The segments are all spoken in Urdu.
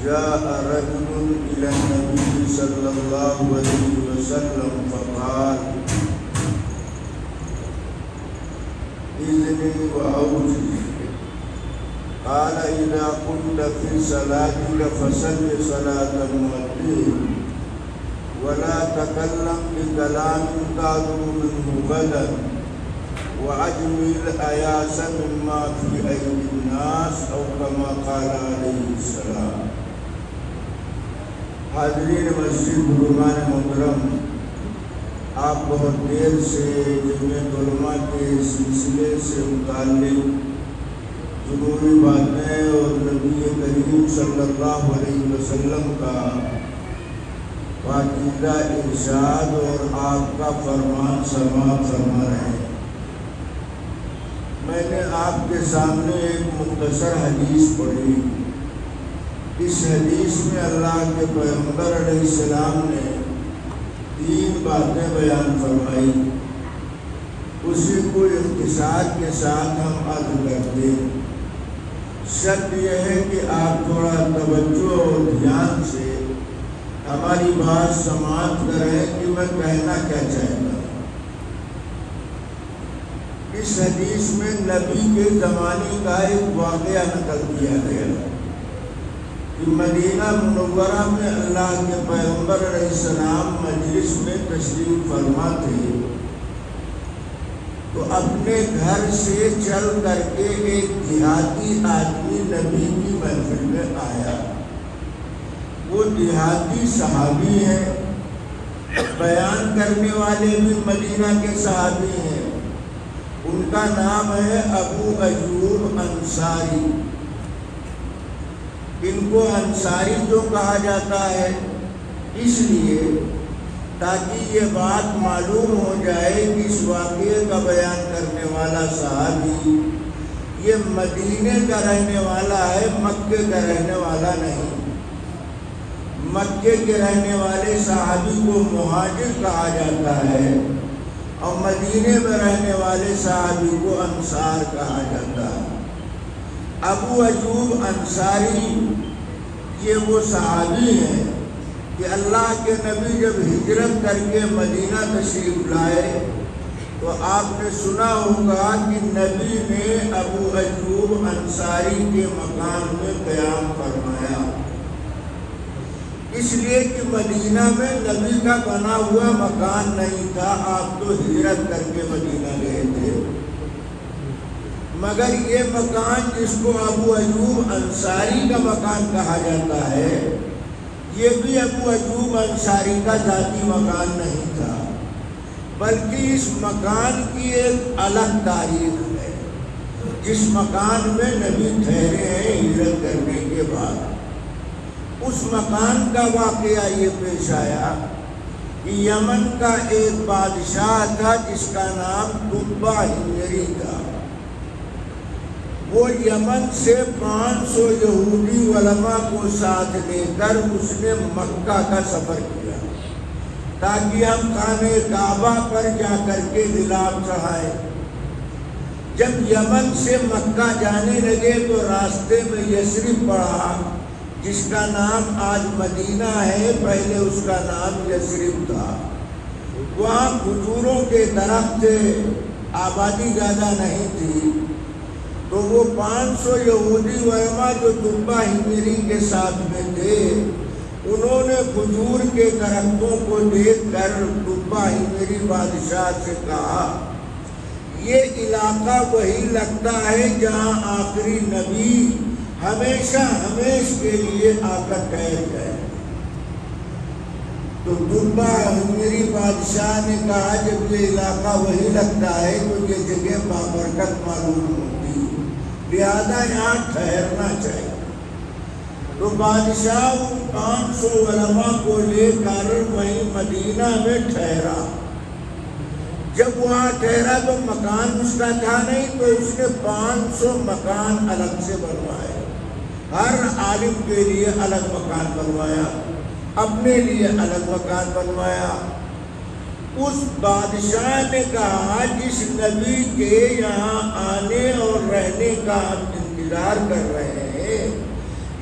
جاء رجل إلى النبي صلى الله عليه وسلم فقال إذني وأوزني. قال إذا كنت في صلاتك فصل صلاة المؤذن ولا تكلم بكلام تعذر منه غدا وأجمل أياس مما في أيدي الناس أو كما قال عليه السلام. حاضرین مسجد بزرگان محترم، آپ بہت دیر سے جمعیت علماء کے سلسلے سے متعلق ضروری باتیں اور نبی کریم صلی اللہ علیہ وسلم کا پاکیزہ ارشاد اور آپ کا فرمان سماعت فرما رہے ہیں۔ میں نے آپ کے سامنے ایک مختصر حدیث پڑھی۔ اس حدیث میں اللہ کے پیغمبر علیہ السلام نے 3 باتیں بیان فرمائی، اسی کو اختصار کے ساتھ ہم عرض کرتے ہیں۔ شرط یہ ہے کہ آپ تھوڑا توجہ اور دھیان سے ہماری بات سماعت کریں کہ میں کہنا کیا چاہتا ہوں۔ اس حدیث میں نبی کے زمانے کا ایک واقعہ نقل کیا گیا کہ مدینہ منورہ میں اللہ کے پیغمبر علیہ السلام مجلس میں تشریف فرما تھے، تو اپنے گھر سے چل کر کے ایک دیہاتی آدمی نبی کی محفل میں آیا۔ وہ دیہاتی صحابی ہیں، بیان کرنے والے بھی مدینہ کے صحابی ہیں۔ ان کا نام ہے ابو ایوب انصاری۔ ان کو انصاری جو کہا جاتا ہے اس لیے تاکہ یہ بات معلوم ہو جائے کہ اس واقعے کا بیان کرنے والا صحابی یہ مدینے کا رہنے والا ہے، مکے کا رہنے والا نہیں۔ مکے کے رہنے والے صحابی کو مہاجر کہا جاتا ہے اور مدینے میں رہنے والے صحابی کو انصار کہا جاتا ہے۔ ابو ایوب انصاری یہ وہ صحابی ہیں کہ اللہ کے نبی جب ہجرت کر کے مدینہ تشریف لائے تو آپ نے سنا ہوگا کہ نبی نے ابو ایوب انصاری کے مکان میں قیام فرمایا، اس لیے کہ مدینہ میں نبی کا بنا ہوا مکان نہیں تھا، آپ تو ہجرت کر کے مدینہ گئے تھے۔ مگر یہ مکان جس کو ابو ایوب انصاری کا مکان کہا جاتا ہے، یہ بھی ابو ایوب انصاری کا ذاتی مکان نہیں تھا، بلکہ اس مکان کی ایک الگ تاریخ ہے۔ جس مکان میں نبی ٹھہرے ہیں ہجرت کرنے کے بعد، اس مکان کا واقعہ یہ پیش آیا کہ یمن کا ایک بادشاہ تھا جس کا نام تبہ ہمری تھا۔ وہ یمن سے 500 یہودی علماء کو ساتھ لے کر اس نے مکہ کا سفر کیا تاکہ ہم خانہ کعبہ پر جا کر کے غلاف چڑھائیں۔ جب یمن سے مکہ جانے لگے تو راستے میں یثرب پڑا جس کا نام آج مدینہ ہے، پہلے اس کا نام یثرب تھا۔ وہاں کھجوروں کے درخت تھے، آبادی زیادہ نہیں تھی، تو وہ 500 یہودی علماء جو تبہ ہمری کے ساتھ میں تھے، انہوں نے کھجور کے درختوں کو دیکھ کر تبہ ہمری بادشاہ سے کہا یہ علاقہ وہی لگتا ہے جہاں آخری نبی ہمیشہ ہمیش کے لیے آ کر ٹھہر جائے۔ تو تبہ ہمری بادشاہ نے کہا جب یہ علاقہ وہی لگتا ہے تو یہ جگہ بابرکت معلوم ہوتی ہے، لہذا یہاں ٹھہرنا چاہیے۔ تو بادشاہ ان 500 علماء کو لے کر وہیں مدینہ میں ٹھہرا۔ جب وہاں ٹھہرا تو مکان اس کا تھا نہیں، تو اس نے 500 مکان الگ سے بنوائے، ہر عالم کے لیے الگ مکان بنوایا، اپنے لیے الگ مکان بنوایا۔ اس بادشاہ نے کہا جس نبی کے یہاں آنے اور رہنے کا ہم انتظار کر رہے ہیں،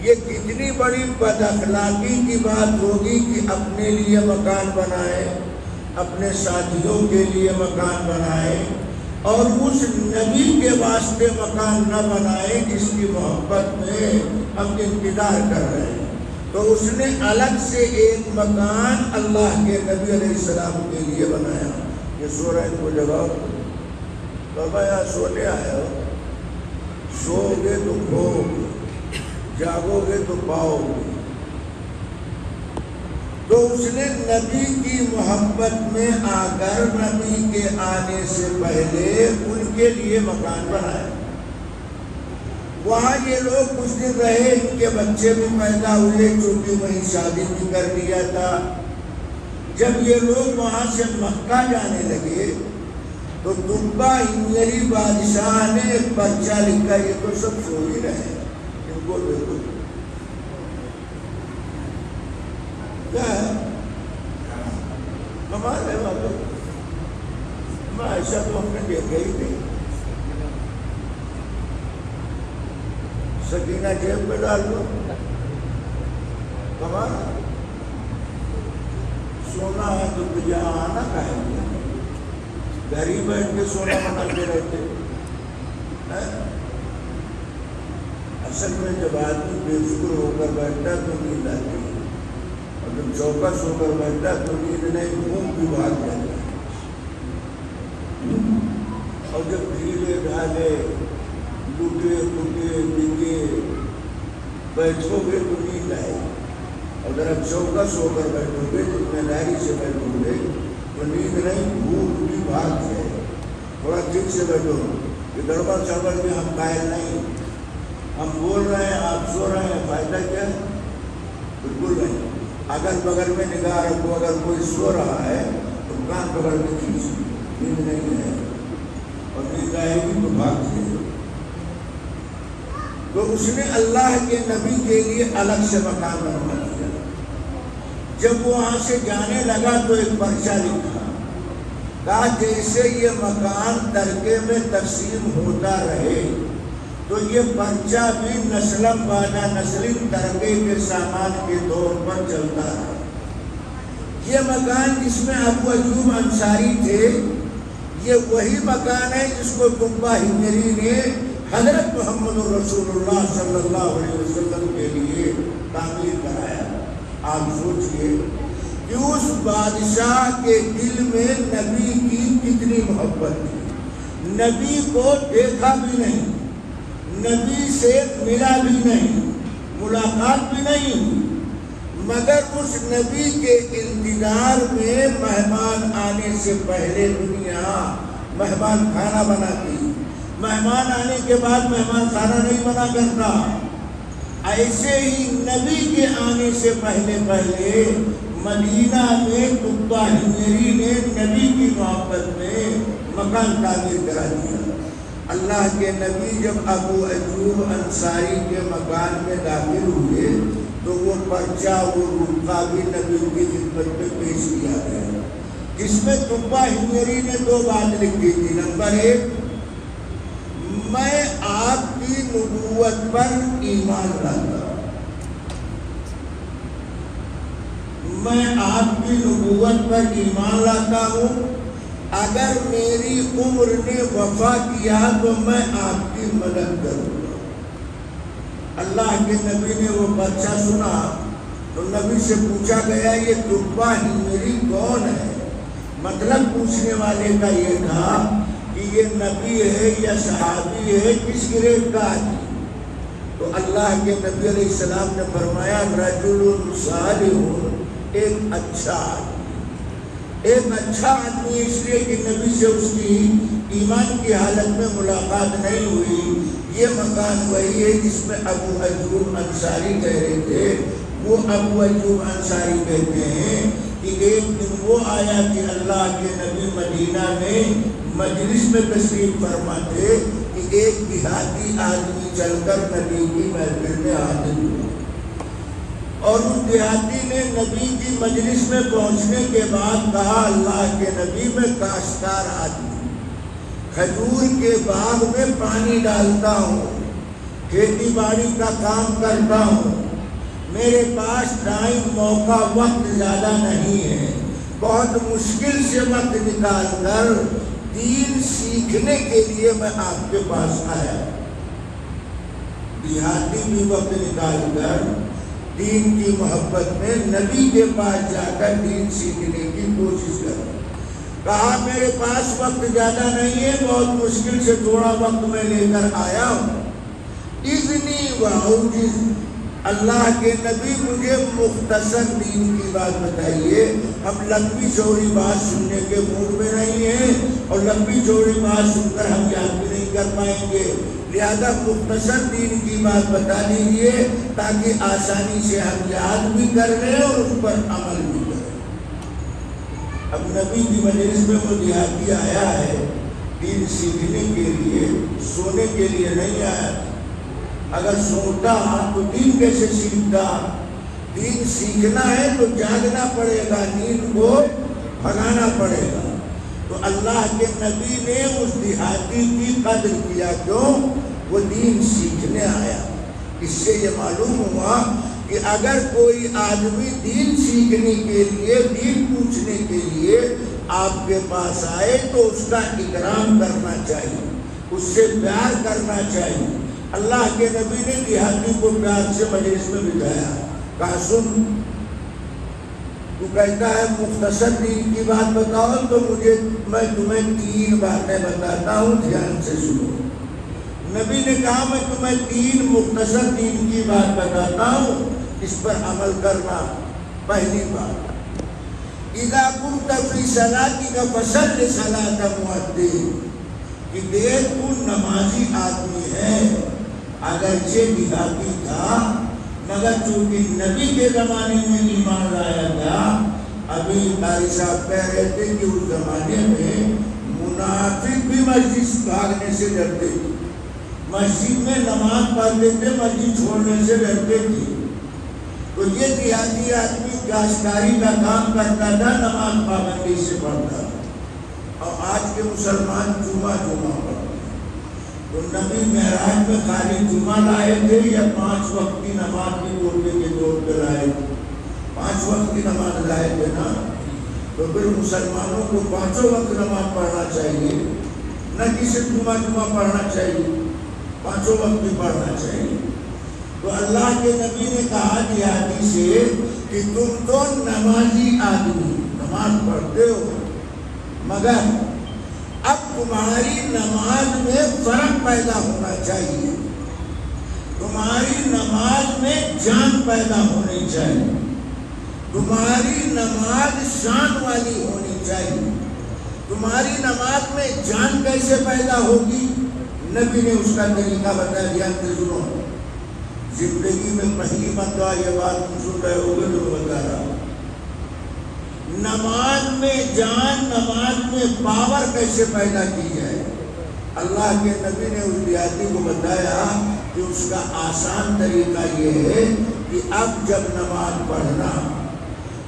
یہ کتنی بڑی بد اخلاقی کی بات ہوگی کہ اپنے لیے مکان بنائے، اپنے ساتھیوں کے لیے مکان بنائے، اور اس نبی کے واسطے مکان نہ بنائے جس کی محبت میں ہم انتظار کر رہے ہیں۔ تو اس نے الگ سے ایک مکان اللہ کے نبی علیہ السلام کے لیے بنایا۔ یہ سو رہے کو جگہ بابا یہاں سونے آئے ہو، سو گے تو کھو گے، جاگو گے تو پاؤ گے۔ تو اس نے نبی کی محبت میں آ کر نبی کے آنے سے پہلے ان کے لیے مکان بنایا۔ وہاں یہ لوگ کچھ دن رہے، ان کے بچے بھی پیدا ہوئے، چونکہ وہیں شادی بھی کر دیا تھا۔ جب یہ لوگ وہاں سے مکہ جانے لگے تو تبا ہمری بادشاہ نے ایک پرچہ لکھا، یہ تو سب سو ہی رہے، ان کو دیکھو کیا ہے، ہمارے والے ایسا تو ہم نے دیکھا ہی نہیں۔ سکینہ جیب میں ڈال دو، کمال سونا ہے تو جہاں آنا کہیں گے، گھر ہی بیٹھ کے سونا مناتے رہتے۔ اصل میں جب آدمی بے فکر ہو کر بیٹھتا تو نیند آتی ہے، اور جب چوکس ہو کر بیٹھتا تو نیند نہیں، گھوم بھی بھاگ جاتا ہے۔ اور جب ڈھیلے ڈھالے ٹوٹے ٹوٹے ڈگے بیٹھو گے تو نیند آئے، اگر آپ چوکس ہو کر بیٹھو گے، ذمہ داری سے بیٹھو گے تو نیند نہیں، بھوک بھی بھاگ جائے۔ تھوڑا ٹھیک سے بیٹھو، یہ گڑبڑ چڑبڑ میں ہم قائل نہیں، ہم بول رہے ہیں آپ سو رہے ہیں، فائدہ کیا؟ بالکل نہیں۔ اگر بغل میں نگاہ رکھو، اگر کوئی سو رہا ہے تو کان پکڑ کے کھینچ، نیند نہیں ہے، اور نیند آئے گی تو بھاگ جائے۔ تو اس نے اللہ کے نبی کے لیے الگ سے مکان بنوا دیا۔ جب وہ وہاں سے جانے لگا تو ایک پرچہ لکھا، کہا جیسے یہ مکان ترکے میں تقسیم ہوتا رہے تو یہ پرچہ بھی نسلم بعد نسل ترکے کے سامان کے طور پر چلتا رہا۔ یہ مکان جس میں ابو ایوب انصاری تھے، یہ وہی مکان ہے جس کو تبا ہمری نے حضرت محمد رسول اللہ صلی اللہ علیہ وسلم کے لیے تعمیر کرایا۔ آپ سوچئے کہ اس بادشاہ کے دل میں نبی کی کتنی محبت تھی، نبی کو دیکھا بھی نہیں، نبی سے ملا بھی نہیں، ملاقات بھی نہیں، مگر اس نبی کے انتظار میں مہمان آنے سے پہلے دنیا مہمان کھانا بناتی، مہمان آنے کے بعد مہمان کھانا نہیں بنا کرتا۔ ایسے ہی نبی کے آنے سے پہلے مدینہ میں تبا ہمری نے نبی کی محبت میں مکان تعمیر کرا دیا۔ اللہ کے نبی جب ابو ایوب انصاری کے مکان میں داخل ہوئے تو وہ پرچہ، وہ رقعہ بھی نبی کی خدمت میں پیش کیا گیا، جس میں تبا ہمری نے 2 بات لکھی تھی۔ نمبر 1، میں آپ کی نبوت پر ایمان لاتا ہوں، میں آپ کی نبوت پر ایمان لاتا ہوں، اگر میری عمر نے وفا کیا تو میں آپ کی مدد کروں گا۔ اللہ کے نبی نے وہ پرچہ سنا تو نبی سے پوچھا گیا یہ تبا ہمری کون ہے؟ مطلب پوچھنے والے کا یہ تھا کہ یہ نبی ہے یا صحابی ہے، کس گریڈ کا آدمی؟ تو اللہ کے نبی علیہ السلام نے فرمایا رجل صالح، ایک اچھا آدمی، ایک اچھا آدمی اس لیے کہ نبی سے اس کی ایمان کی حالت میں ملاقات نہیں ہوئی۔ یہ مکان وہی ہے جس میں ابو ایوب انصاری کہہ رہے تھے، وہ ابو ایوب انصاری کہتے ہیں کہ ایک دن وہ آیا کہ اللہ کے نبی مدینہ میں مجلس میں تشریف فرما تھے کہ ایک دیہاتی آدمی چل کر نبی کی محفل میں حاضر ہوا، اور اس دیہاتی نے نبی کی مجلس میں پہنچنے کے بعد کہا اللہ کے نبی میں کاشتکار آدمی، کھجور کے باغ میں پانی ڈالتا ہوں، کھیتی باڑی کا کام کرتا ہوں، میرے پاس ٹائم موقع وقت زیادہ نہیں ہے، بہت مشکل سے وقت نکال کر دین سیکھنے کے لیے میں آپ کے پاس آیا۔ دیہاتی بھی وقت نکال کر دین کی محبت میں نبی کے پاس جا کر دین سیکھنے کی کوشش کر کہا میرے پاس وقت زیادہ نہیں ہے، بہت مشکل سے تھوڑا وقت میں لے کر آیا ہوں، اذنی وعوجز، اللہ کے نبی مجھے مختصر دین کی بات بتائیے، ہم لمبی چوڑی بات سننے کے موڈ میں نہیں ہیں، اور لمبی چوڑی بات سن کر ہم یاد بھی نہیں کر پائیں گے، لہذا مختصر دین کی بات بتا دیجیے تاکہ آسانی سے ہم یاد بھی کر لیں اور اس پر عمل بھی کریں۔ اب نبی کی مجلس میں وہ دیہاتی آیا ہے دین سیکھنے کے لیے، سونے کے لیے نہیں آیا۔ اگر سوتا تو دین کیسے سیکھتا؟ دین سیکھنا ہے تو جاگنا پڑے گا، نیند کو بھگانا پڑے گا۔ تو اللہ کے نبی نے اس دیہاتی کی قدر کیا، کیوں؟ وہ دین سیکھنے آیا۔ اس سے یہ معلوم ہوا کہ اگر کوئی آدمی دین سیکھنے کے لیے، دین پوچھنے کے لیے آپ کے پاس آئے تو اس کا اکرام کرنا چاہیے، اس سے پیار کرنا چاہیے۔ اللہ کے نبی نے دیہاتی کو پیار سے مجلس میں بٹھایا، کہا سن، تو کہتا ہے مختصر دین کی بات بتاؤ تو میں تمہیں 3 باتیں بتاتا ہوں، دھیان سے سنو۔ نبی نے کہا میں تمہیں 3 مختصر دین کی بات بتاتا ہوں، اس پر عمل کرنا۔ پہلی بات، اذا كنت في صلاتك فصل صلاة مؤذن، کہ دیکھ تو نمازی آدمی ہے، اگرچہ دیہاتی تھا مگر چونکہ نبی کے زمانے میں ایمان لایا تھا۔ ابھی قاری صاحب کہہ رہے تھے کہ اس زمانے میں منافق بھی مسجد بھاگنے سے ڈرتے تھے، مسجد میں نماز پڑھتے تھے، مسجد چھوڑنے سے ڈرتے تھے۔ تو یہ دیہاتی آدمی کاشتکاری کا کام کرتا تھا، نماز پابندی سے پڑھتا تھا، اور آج کے مسلمان جمعہ پڑھتے۔ تو نبی معراج میں خالی جمعہ لائے تھے یا 5 وقت کی نماز بھی توڑنے کے طور پہ لائے تھے؟ 5 وقت کی نماز لائے تھے نا، تو پھر مسلمانوں کو 5 وقت نماز پڑھنا چاہیے، نہ کسی جمعہ پڑھنا چاہیے، 5 وقت بھی پڑھنا چاہیے۔ تو اللہ کے نبی نے کہا دیہاتی سے کہ تم تو نمازی آدمی، نماز پڑھتے ہو، مگر اب تمہاری نماز میں فرق پیدا ہونا چاہیے، تمہاری نماز میں جان پیدا ہونی چاہیے، تمہاری نماز شان والی ہونی چاہیے۔ تمہاری نماز میں جان کیسے پیدا ہوگی؟ نبی نے اس کا طریقہ بتایا، دھیان سے سنو۔ زندگی میں پہلی مرتبہ یہ بات تم سن رہے ہوگے جو بتا رہا ہوں۔ نماز میں جان، نماز میں پاور کیسے پیدا کی جائے؟ اللہ کے نبی نے اس دیہاتی کو بتایا کہ اس کا آسان طریقہ یہ ہے کہ اب جب نماز پڑھنا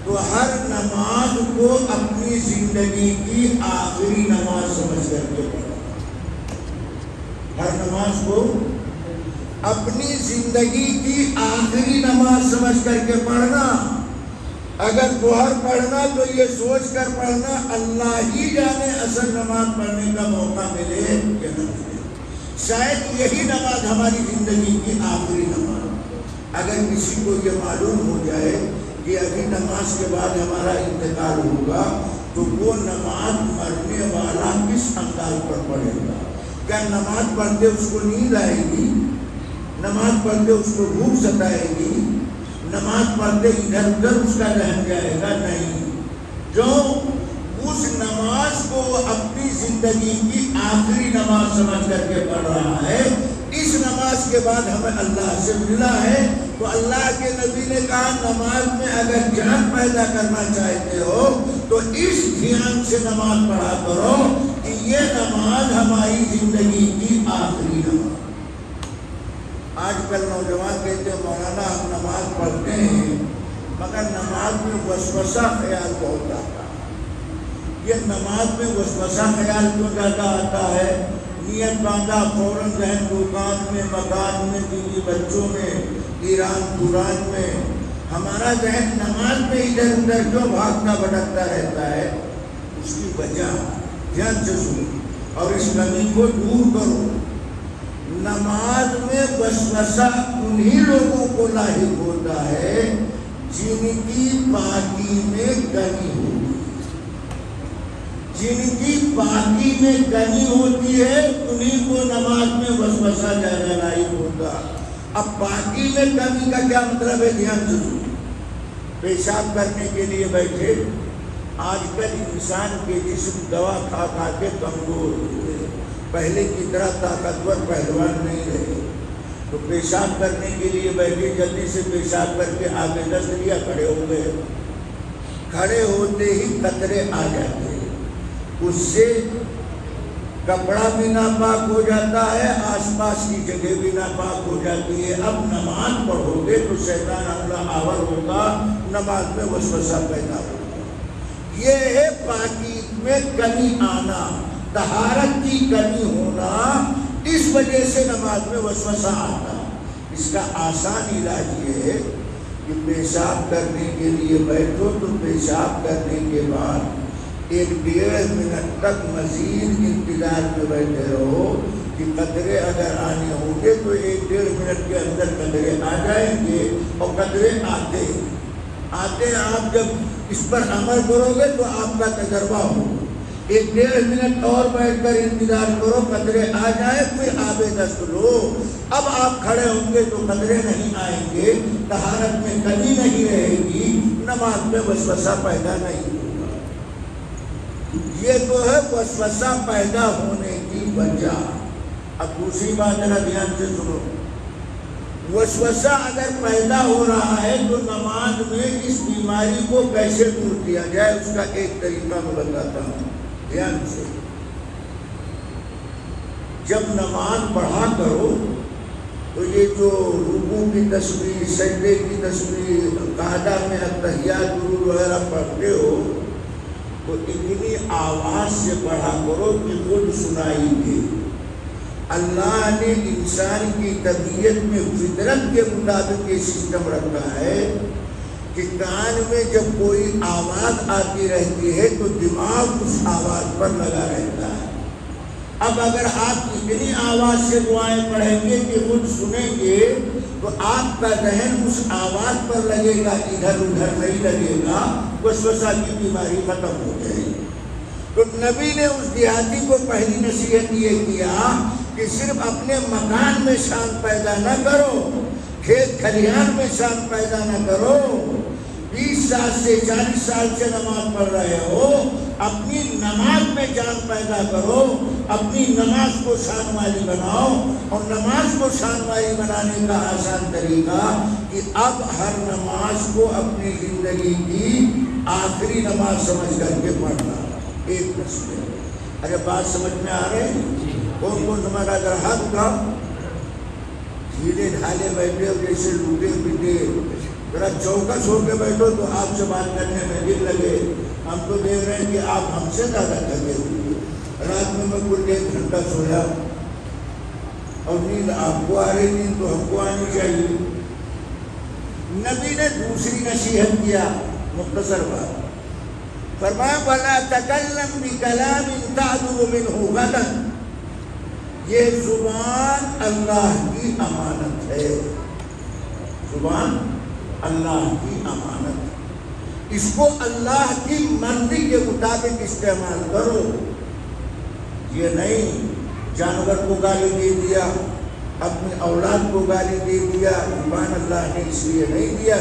تو ہر نماز کو اپنی زندگی کی آخری نماز سمجھ کر کے پڑھنا، ہر نماز کو اپنی زندگی کی آخری نماز سمجھ کر کے پڑھنا۔ اگر ظہر پڑھنا تو یہ سوچ کر پڑھنا اللہ ہی جانے اصل نماز پڑھنے کا موقع ملے کہ نہ ملے، شاید یہی نماز ہماری زندگی کی آخری نماز۔ اگر کسی کو یہ معلوم ہو جائے کہ ابھی نماز کے بعد ہمارا انتقال ہوگا تو وہ نماز مرنے والا کس انداز پر پڑھے گا؟ کیا نماز پڑھتے اس کو نیند آئے گی؟ نماز پڑھتے اس کو بھوک ستائے گی؟ نماز پڑھتے ادھر ادھر اس کا ذہن جائے گا؟ نہیں۔ جو اس نماز کو اپنی زندگی کی آخری نماز سمجھ کر کے پڑھ رہا ہے، اس نماز کے بعد ہمیں اللہ سے ملنا ہے، تو اللہ کے نبی نے کہا نماز میں اگر جان پیدا کرنا چاہتے ہو تو اس دھیان سے نماز پڑھا کرو کہ یہ نماز ہماری زندگی کی آخری نماز۔ آج کل نوجوان کہتے ہیں مولانا ہم نماز پڑھتے ہیں مگر نماز میں وسوسہ خیال بہت آتا ہے۔ یہ نماز میں وسوسہ خیال کیوں زیادہ آتا ہے؟ نیت باندھا فوراً ذہن دکان میں، مکان میں، بیوی بچوں میں، ایران قرآن میں، ہمارا ذہن نماز میں ادھر ادھر کیوں بھاگتا بھٹکتا رہتا ہے؟ اس کی وجہ دھیان سے سنو اور اس کمی کو دور کرو۔ نماز میں وسوسہ انہی لوگوں کو لاحق ہوتا ہے جن کی پاکی میں کمی ہوتی ہے، جن کی پاکی میں کمی ہوتی ہے انہی کو نماز میں وسوسہ زیادہ لاحق ہوتا۔ اب پاکی میں کمی کا کیا مطلب ہے؟ دھیان سے سنو۔ پیشاب کرنے کے لیے بیٹھے، آج کل انسان کے جسم دوا کھا کھا کے کمزور ہوئے، پہلے کی طرح طاقتور پہلوان نہیں رہے، تو پیشاب کرنے کے لیے بیٹھے، جلدی سے پیشاب کر کے آگے دست لیا، کھڑے ہو گئے، کھڑے ہوتے ہی قطرے آ جاتے ہیں، اس سے کپڑا بھی ناپاک ہو جاتا ہے، آس پاس کی جگہ بھی ناپاک ہو جاتی ہے۔ اب نماز پڑھو گے تو شیطان حملہ آور ہوگا، نماز میں وسوسہ پیدا ہوگا۔ یہ ہے پاکی میں کمی آنا، طہارت کی کمی ہونا، اس وجہ سے نماز میں وسوسہ آتا۔ اس کا آسان علاج یہ ہے کہ پیشاب کرنے کے لیے بیٹھو تو پیشاب کرنے کے بعد 1-1.5 منٹ تک مزید انتظار میں بیٹھے رہو کہ قطرے اگر آنے ہوں گے تو 1-1.5 منٹ کے اندر قطرے آ جائیں گے، اور قطرے آتے آپ جب اس پر عمل کرو گے تو آپ کا تجربہ ہو۔ 1-1.5 منٹ اور بیٹھ کر انتظار کرو، قطرے آ جائے، پھر آب دست لو۔ اب آپ کھڑے ہوں گے تو قطرے نہیں آئیں گے، طہارت میں کمی نہیں رہے گی، نماز میں وسوسہ پیدا نہیں ہوگا۔ یہ تو ہے وسوسہ پیدا ہونے کی وجہ۔ اب دوسری بات ذرا دھیان سے سنو، وسوسہ اگر پیدا ہو رہا ہے تو نماز میں اس بیماری کو کیسے دور کیا جائے، اس کا ایک طریقہ میں بتاتا ہوں دھیان سے۔ جب نماز پڑھا کرو تو یہ جو رکوع کی تسبیح، سجدے کی تسبیح، قعدہ میں اتحیات درود وغیرہ پڑھتے ہو تو اتنی آواز سے پڑھا کرو کہ خود سنائی دے۔ اللہ نے انسان کی طبیعت میں فطرت کے مطابق یہ سسٹم رکھا ہے کہ کان میں جب کوئی آواز آتی رہتی ہے تو دماغ اس آواز پر لگا رہتا ہے۔ اب اگر آپ اتنی آواز سے دعائیں پڑھیں گے کہ خود سنیں گے تو آپ کا ذہن اس آواز پر لگے گا، ادھر ادھر نہیں لگے گا، وسوسہ کی بیماری ختم ہو جائے گی۔ تو نبی نے اس دیہاتی کو پہلی نصیحت یہ کیا کہ صرف اپنے مکان میں شان پیدا نہ کرو، کھیت کھلیان میں شان پیدا نہ کرو، 20 سال سے 40 سال سے نماز پڑھ رہے ہو، اپنی نماز میں جان پیدا کرو، اپنی نماز کو شان والی بناؤ۔ اور نماز کو شان والی بنانے کا آسان طریقہ کہ اب ہر نماز کو اپنی زندگی کی آخری نماز سمجھ کر کے پڑھنا۔ ایک مسئلہ، ارے بات سمجھ میں آ رہے ہیں؟ کون کون ہمارا اگر ہاتھ اٹھاؤ، ڈھیلے ڈھالے بیٹھے ہو جیسے لوٹے پیٹے، ذرا چوکس ہو کے بیٹھو تو آپ سے بات کرنے میں دل لگے۔ ہم تو دیکھ رہے ہیں کہ آپ ہم سے زیادہ تھکے ہوئے، رات میں کل 1 گھنٹہ سویا اور نیند آپ کو آ رہی، نیند تو ہم کو آنی چاہیے۔ نبی نے دوسری نصیحت کیا، مختصر بات، فرمایا وَلَا تَكَلَّمْ بِكَلَامٍ تَعْدُلُ مِنْهُ غَدًا۔ یہ زبان اللہ کی امانت ہے، زبان اللہ کی امانت ہے، اس کو اللہ کی مرضی کے مطابق استعمال کرو۔ یہ نہیں جانور کو گالی دے دیا، اپنی اولاد کو گالی دے دیا، زبان اللہ نے اس لیے نہیں دیا۔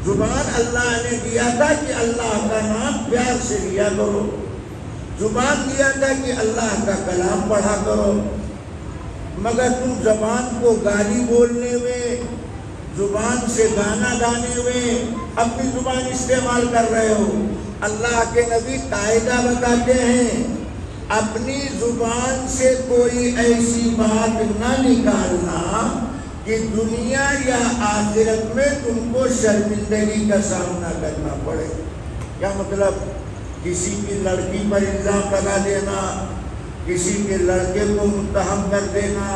زبان اللہ نے دیا تھا کہ اللہ کا نام پیار سے لیا کرو، زبان دیا تھا کہ اللہ کا کلام پڑھا کرو۔ مگر تم زبان کو گالی بولنے میں، زبان سے گانا گانے میں اپنی زبان استعمال کر رہے ہو۔ اللہ کے نبی قاعدہ بتاتے ہیں، اپنی زبان سے کوئی ایسی بات نہ نکالنا کہ دنیا یا آخرت میں تم کو شرمندگی کا سامنا کرنا پڑے۔ کیا مطلب؟ کسی کی لڑکی پر الزام لگا دینا، کسی کے لڑکے کو متہم کر دینا،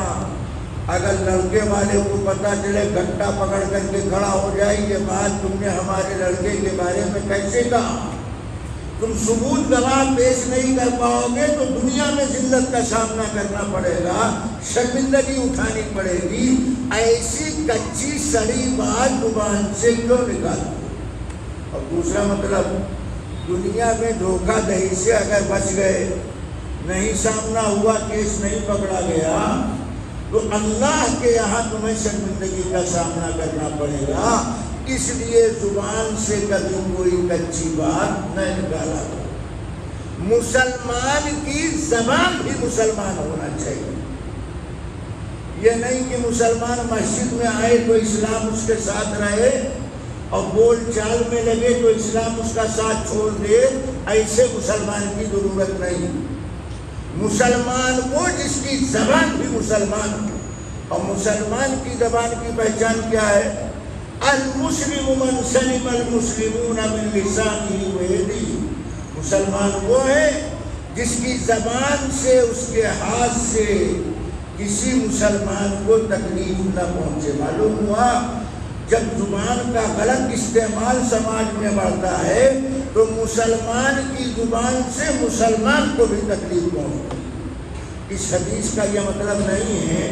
اگر لڑکے والے کو پتہ چلے گھنٹہ پکڑ کر کے کھڑا ہو جائے یہ بات تم نے ہمارے لڑکے کے بارے میں کیسے کہا، تم ثبوت گواہ پیش نہیں کر پاؤ گے تو دنیا میں ذلت کا سامنا کرنا پڑے گا، شرمندگی اٹھانی پڑے گی۔ ایسی کچی سڑی بات زبان سے کیوں نکالو؟ اور دوسرا مطلب، دنیا میں دھوکہ دہی سے اگر بچ گئے، نہیں سامنا ہوا، کیس نہیں پکڑا گیا، تو اللہ کے یہاں تمہیں شرمندگی کا سامنا کرنا پڑے گا۔ اس لیے زبان سے کبھی کوئی کچی بات نہ نکالا کرو۔ مسلمان کی زبان بھی مسلمان ہونا چاہیے، یہ نہیں کہ مسلمان مسجد میں آئے تو اسلام اس کے ساتھ رہے اور بول چال میں لگے تو اسلام اس کا ساتھ چھوڑ دے، ایسے مسلمان کی ضرورت نہیں۔ مسلمان وہ جس کی زبان بھی مسلمان ہو، اور مسلمان کی زبان کی پہچان کیا ہے؟ المسلم من سلم المسلمون من لسانہ ویدہ۔ مسلمان وہ ہے جس کی زبان سے، اس کے ہاتھ سے کسی مسلمان کو تکلیف نہ پہنچے۔ معلوم ہوا جب زبان کا غلط استعمال سماج میں بڑھتا ہے تو مسلمان کی زبان سے مسلمان کو بھی تکلیف پہنچتی۔ اس حدیث کا یہ مطلب نہیں ہے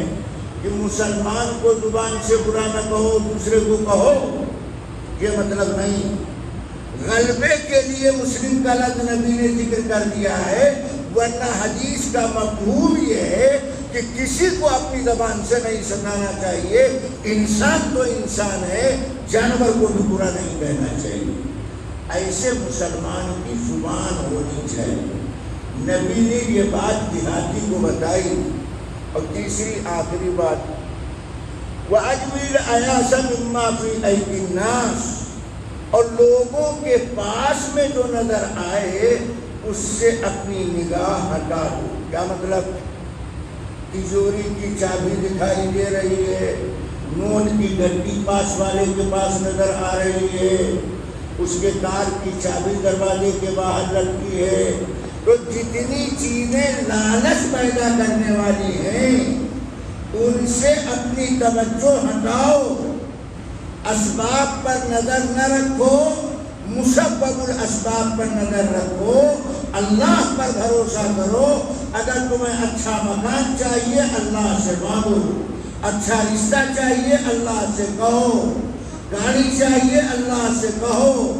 کہ مسلمان کو زبان سے برا نہ کہو، دوسرے کو کہو، یہ مطلب نہیں۔ غلبے کے لیے مسلم کا لفظ نبی نے ذکر کر دیا ہے، ورنہ حدیث کا مفہوم یہ ہے کہ کسی کو اپنی زبان سے نہیں سنانا چاہیے۔ انسان تو انسان ہے، جانور کو بھی برا نہیں کہنا چاہیے۔ ایسے مسلمان کی زبان ہونی چاہیے۔ نبی نے یہ بات دیہاتی کو بتائی۔ اور تیسری آخری بات، وَأَجْمِلْ أَيَاسَ مِمَّا فِي أَيْدِي النَّاسِ، اور لوگوں کے پاس میں جو نظر آئے اس سے اپنی نگاہ ہٹا دو۔ کیا مطلب؟ تجوری کی چابی دکھائی دے رہی ہے، نوٹ کی گھنٹی پاس والے کے پاس نظر آ رہی ہے، اس کے کار کی چابی دروازے کے باہر لگتی ہے، تو جتنی چیزیں لالچ پیدا کرنے والی ہیں ان سے اپنی توجہ ہٹاؤ، اسباب پر نظر نہ رکھو، مسبب الاسباب پر نظر رکھو، اللہ پر بھروسہ کرو۔ اگر تمہیں اچھا مکان چاہیے اللہ سے مانگو، اچھا رشتہ چاہیے اللہ سے کہو، گاڑی چاہیے اللہ سے کہو۔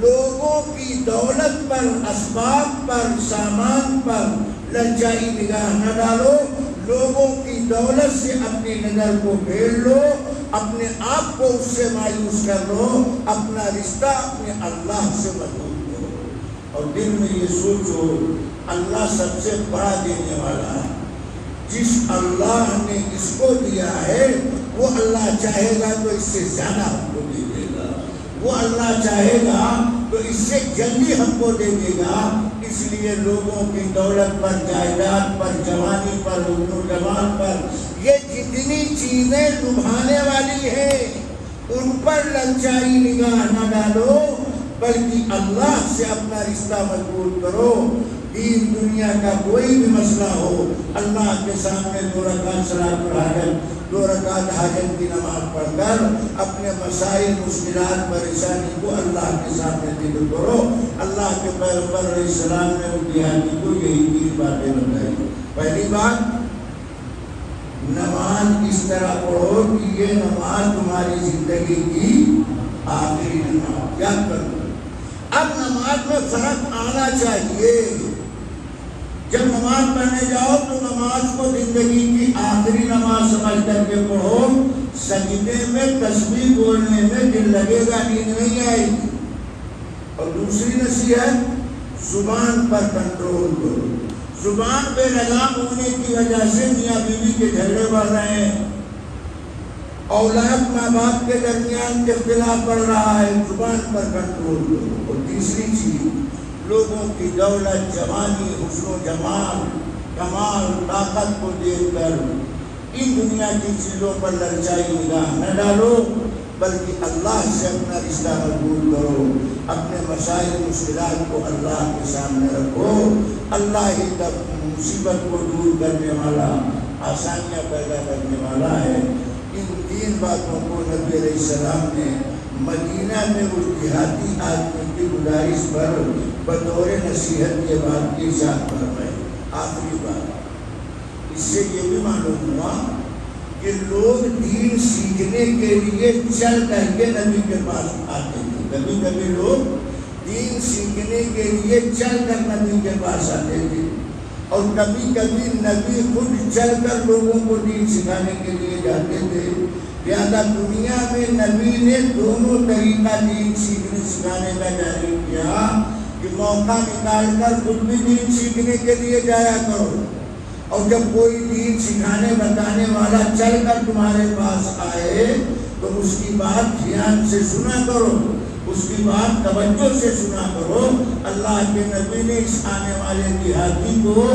لوگوں کی دولت پر، اسباب پر، سامان پر للچائی نگاہ نہ ڈالو، لوگوں کی دولت سے اپنی نظر کو پھیر لو، اپنے آپ کو اس سے مایوس کر لو، اپنا رشتہ اپنے اللہ سے مضبوط کرو، اور دل میں یہ سوچو اللہ سب سے بڑا دینے والا ہے۔ جس اللہ نے اس کو دیا ہے وہ اللہ چاہے گا تو اس سے زیادہ ہم کو دے دے گا، وہ اللہ چاہے گا تو اس سے جلدی ہم کو دے دے گا۔ اس لیے لوگوں کی دولت پر، جائیداد پر، جوانی پر، نوجوان پر، یہ جتنی چیزیں لبھانے والی ہیں ان پر للچائی نگاہ نہ ڈالو، بلکہ اللہ سے اپنا رشتہ مضبوط کرو۔ دین دنیا کا کوئی بھی مسئلہ ہو، اللہ کے سامنے 2 رکعت صلاۃ الحاجت، 2 رکعت حاجت کی نماز پڑھ کر اپنے مسائل، مشکلات، پریشانی کو اللہ کے سامنے ذکر کرو۔ اللہ کے پیغمبر علیہ السلام نے ان دیہاتی کو یہی 3 باتیں بتائی۔ پہلی بات، نماز اس طرح پڑھو کہ یہ نماز تمہاری زندگی کی آخری نماز، یاد کرو۔ اب نماز میں فرق آنا چاہیے۔ جب نماز پڑھنے جاؤ تو نماز کو زندگی کی آخری نماز سمجھ کر کے پڑھو۔ سجدے میں تسبیح بولنے میں دل لگے گا، نیند نہیں آئے گی۔ اور دوسری نصیحت، زبان پر کنٹرول کرو، زبان بے لگام ہونے کی وجہ سے میاں بیوی کے جھگڑے بڑھ رہے ہیں، اولاد ماں باپ کے درمیان اختلاف بڑھ رہا ہے، زبان پر کنٹرول کرو۔ اور تیسری چیز، لوگوں کی دولت، جوانی، حسن و جمال، کمال، طاقت کو دیکھ کر ان دنیا کی چیزوں پر للچائی نگاہ نہ ڈالو، بلکہ اللہ سے اپنا رشتہ مضبوط کرو، اپنے مسائل مشکلات کو اللہ کے سامنے رکھو۔ اللہ ہی تب مصیبت کو دور کرنے والا، آسانیاں پیدا کرنے والا ہے۔ ان تین باتوں کو نبی علیہ السلام نے مدینہ میں اس دیہاتی آدمی کی گزارش پر بطور نصیحت یہ بات کی ارشاد فرمائی۔ آخری بات، اس سے یہ بھی معلوم ہوا کہ لوگ دین سیکھنے کے لیے چل کر کے نبی کے پاس آتے تھے۔ کبھی کبھی لوگ دین سیکھنے کے لیے چل کر نبی کے پاس آتے تھے، اور کبھی کبھی نبی خود چل کر لوگوں کو دین سکھانے کے لیے جاتے تھے۔ لہٰذا دنیا میں نبی نے دونوں طریقہ دین سیکھنے سکھانے کا جاری کیا کہ موقع نکال کر خود بھی دین سیکھنے کے لیے جایا کرو، اور جب کوئی دین سکھانے بتانے والا چل کر تمہارے پاس آئے تو اس کی بات دھیان سے سنا کرو، اس کی بات توجہ سے سنا کرو۔ اللہ کے نبی نے اس آنے والے دیہاتی کو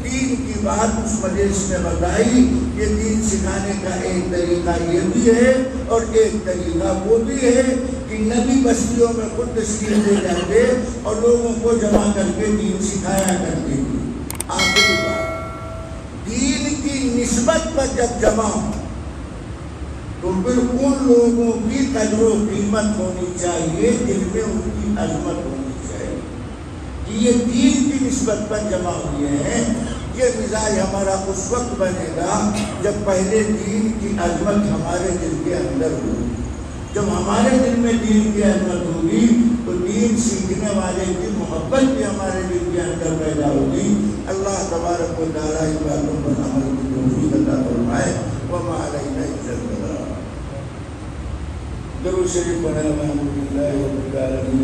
دین کی بات اس مجلس میں بتائی کہ دین سکھانے کا ایک طریقہ یہ بھی ہے اور ایک طریقہ وہ بھی ہے کہ نبی بستیوں میں خود تشریف لے جاتے اور لوگوں کو جمع کر کے دین سکھایا کرتے تھے۔ آخری بات، دین کی نسبت پر جب جمع ہو تو پھر ان لوگوں کی قدر و قیمت ہونی چاہیے جن میں ان کی عظمت ہونی چاہیے کہ یہ دین کی نسبت پر جمع ہوئے ہیں۔ یہ مزاج ہمارا اس وقت بنے گا جب پہلے دین کی عظمت ہمارے دل کے اندر ہوگی۔ جب ہمارے دل میں دین کی عظمت ہوگی تو دین سیکھنے والے کی محبت بھی ہمارے دل کے اندر پیدا ہوگی۔ اللہ تبارک و تعالیٰ ان باتوں پر عمل کی توفیق عطا فرمائے۔ وما علینا الا البلاغ۔ درود شریف پڑھیں الحمدللہ رب العالمین۔